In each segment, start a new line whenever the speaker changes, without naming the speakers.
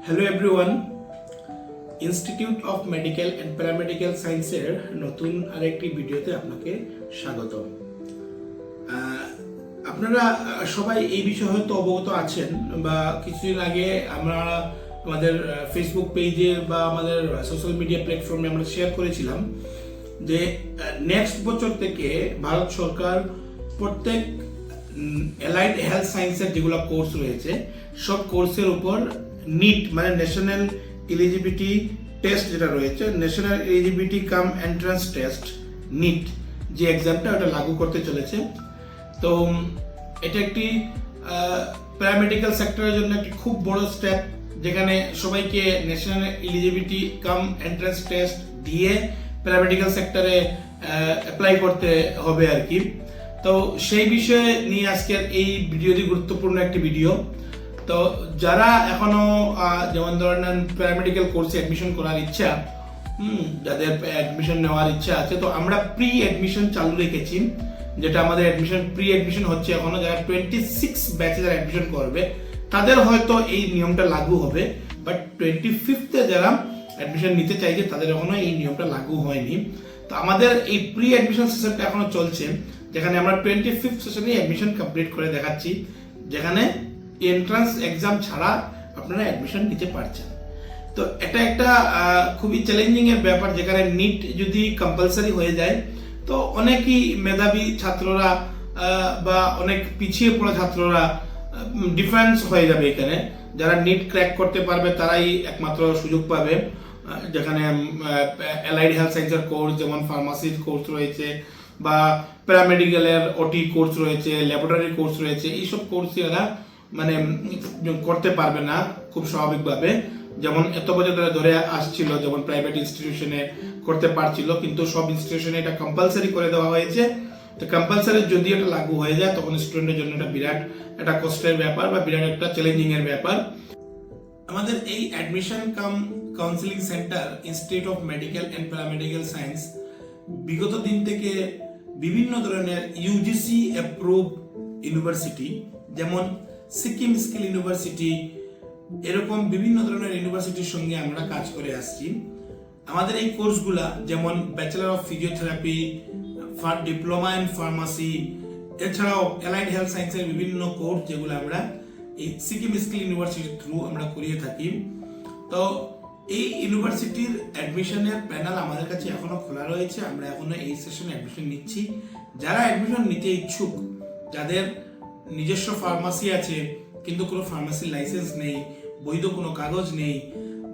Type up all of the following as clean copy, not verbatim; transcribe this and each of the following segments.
Hello everyone, institute of medical and paramedical সায়েন্সের নতুন আরেকটি ভিডিওতে আপনাকে স্বাগতম। আপনারা সবাই এই বিষয়ে হয়তো অবগত আছেন বা কিছুদিন আগে আমরা আমাদের ফেসবুক পেজে বা আমাদের সোশ্যাল মিডিয়া প্ল্যাটফর্মে আমরা শেয়ার করেছিলাম যে নেক্সট বছর থেকে ভারত সরকার প্রত্যেক অ্যালাইড হেলথ সায়েন্সের যেগুলো কোর্স রয়েছে সব কোর্সের উপর নিট মানে ন্যাশনাল এলিজিবিলিটি টেস্ট যেটা রয়েছে, national eligibility cum entrance test NEET যে এক্সামটা ওটা লাগু করতে চলেছে। তো এটা একটি প্যারামেডিক্যাল সেক্টরের জন্য একটি খুব বড় স্টেপ, যেখানে সবাইকে national eligibility cum entrance test দিয়ে প্যারামেডিক্যাল সেক্টরে অ্যাপ্লাই করতে হবে আর কি। তো সেই বিষয়ে নিয়ে আজকের এই ভিডিওটি গুরুত্বপূর্ণ একটি ভিডিও। তো যারা এখনো যেমন ধরেন প্যারামেডিক্যাল কোর্সে অ্যাডমিশন করার ইচ্ছা, যাদের অ্যাডমিশন নেওয়ার ইচ্ছা আছে, তো আমরা প্রি অ্যাডমিশন চালু রেখেছি, যেটা আমাদের প্রি অ্যাডমিশন হচ্ছে এখনো। যারা 26 ব্যাচে যারা অ্যাডমিশন করবে তাদের হয়তো এই নিয়মটা লাগু হবে, বাট 25th যারা অ্যাডমিশন নিতে চাইছে তাদের এখনো এই নিয়মটা লাগু হয়নি। তো আমাদের এই প্রি অ্যাডমিশন সিস্টেমটা এখনো চলছে, যেখানে আমরা 25th সেশনে অ্যাডমিশন কমপ্লিট করে দেখাচ্ছি, যেখানে এন্ট্রান্স এক্সাম ছাড়া আপনারা অ্যাডমিশন নিতে পারছেন। তো এটা একটা খুবই চ্যালেঞ্জিং এর ব্যাপার, যেখানে নিট যদি কম্পালসারি হয়ে যায় তো অনেকই মেধাবী ছাত্ররা বা অনেক পিছিয়ে পড়া ছাত্ররা ডিফারেন্স হয়ে যাবে। এখানে যারা নিট ক্র্যাক করতে পারবে তারাই একমাত্র সুযোগ পাবে, যেখানে অ্যালাইড হেলথ সায়েন্সের কোর্স যেমন ফার্মাসির কোর্স রয়েছে বা প্যারামেডিক্যালের ওটি কোর্স রয়েছে, ল্যাবরেটরি কোর্স রয়েছে, এইসব কোর্স এরা মানে করতে পারবে না খুব স্বাভাবিকভাবে, যেমন এত বছর ধরে আসছিল, যেমন প্রাইভেট ইনস্টিটিউশনে করতে পারছিল, কিন্তু সব ইনস্টিটিউশনে এটা কম্পালসারি করে দেওয়া হয়েছে। তো কম্পালসারি যদি এটা লাগু হয়ে যায় তখন স্টুডেন্টের জন্য এটা বিরাট একটা কষ্টের ব্যাপার বা বিরাট একটা চ্যালেঞ্জিং এর ব্যাপার। আমাদের এই admission cum counselling centre institute of medical and paramedical science বিগত দিন থেকে বিভিন্ন ধরনের ইউজিসি অ্যাপ্রুভ ইউনিভার্সিটি, যেমন সিকিম স্কিল ইউনিভার্সিটি, এরকম বিভিন্ন ধরনের ইউনিভার্সিটির সঙ্গে আমরা কাজ করে আসছি। আমাদের এই কোর্সগুলা যেমন bachelor of physiotherapy, diploma in pharmacy, এছাড়াও অ্যালাইড হেলথ সায়েন্সের বিভিন্ন কোর্স যেগুলো আমরা এই সিকিম স্কিল ইউনিভার্সিটির থ্রু আমরা করিয়ে থাকি। তো এই ইউনিভার্সিটির অ্যাডমিশনের প্যানেল আমাদের কাছে এখনো খোলা রয়েছে, আমরা এখনো এই সেশনে অ্যাডমিশন নিচ্ছি। যারা অ্যাডমিশন নিতে ইচ্ছুক, যাদের নিজস্ব ফার্মাসি আছে কিন্তু কোনো ফার্মাসির লাইসেন্স নেই, বৈধ কোনো কাগজ নেই,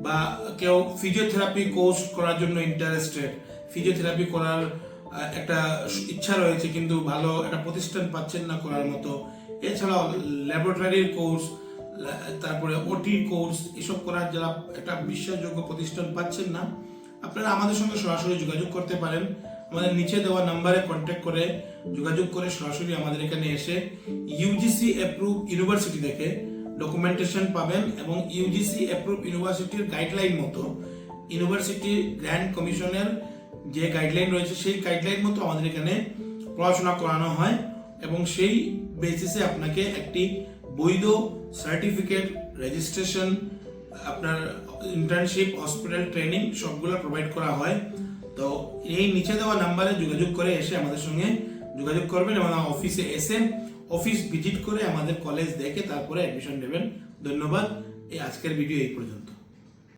বা কেউ ফিজিওথেরাপি কোর্স করার জন্য ইন্টারেস্টেড, ফিজিওথেরাপি করার একটা ইচ্ছা রয়েছে কিন্তু ভালো একটা প্রতিষ্ঠান পাচ্ছেন না করার মতো, এছাড়াও ল্যাবরেটরির কোর্স, তারপরে ওটি কোর্স, এসব করার যারা একটা বিশ্বাসযোগ্য প্রতিষ্ঠান পাচ্ছেন না, আপনারা আমাদের সঙ্গে সরাসরি যোগাযোগ করতে পারেন। আমাদের নিচে দেওয়া নাম্বারে কন্ট্যাক্ট করে যোগাযোগ করে সরাসরি আমাদের এখানে এসে ইউজিসি অ্যাপ্রুভ ইউনিভার্সিটি থেকে ডকুমেন্টেশন পাবেন, এবং ইউজিসি অ্যাপ্রুভ ইউনিভার্সিটির গাইডলাইন মতো, ইউনিভার্সিটি গ্র্যান্ড কমিশনের যে গাইডলাইন রয়েছে সেই গাইডলাইন মতো আমাদের এখানে পড়াশোনা করানো হয়, এবং সেই বেসিসে আপনাকে একটি বৈধ সার্টিফিকেট, রেজিস্ট্রেশন, আপনার ইন্টার্নশিপ, হসপিটাল ট্রেনিং সবগুলো প্রোভাইড করা হয়। তো এই নিচে দেওয়া নাম্বারে যোগাযোগ করে এসে আমাদের সঙ্গে যোগাযোগ করবেন, এবং অফিসে এসে অফিস ভিজিট করে আমাদের কলেজ দেখে তারপরে অ্যাডমিশন নেবেন। ধন্যবাদ। এই আজকের ভিডিও এই পর্যন্ত।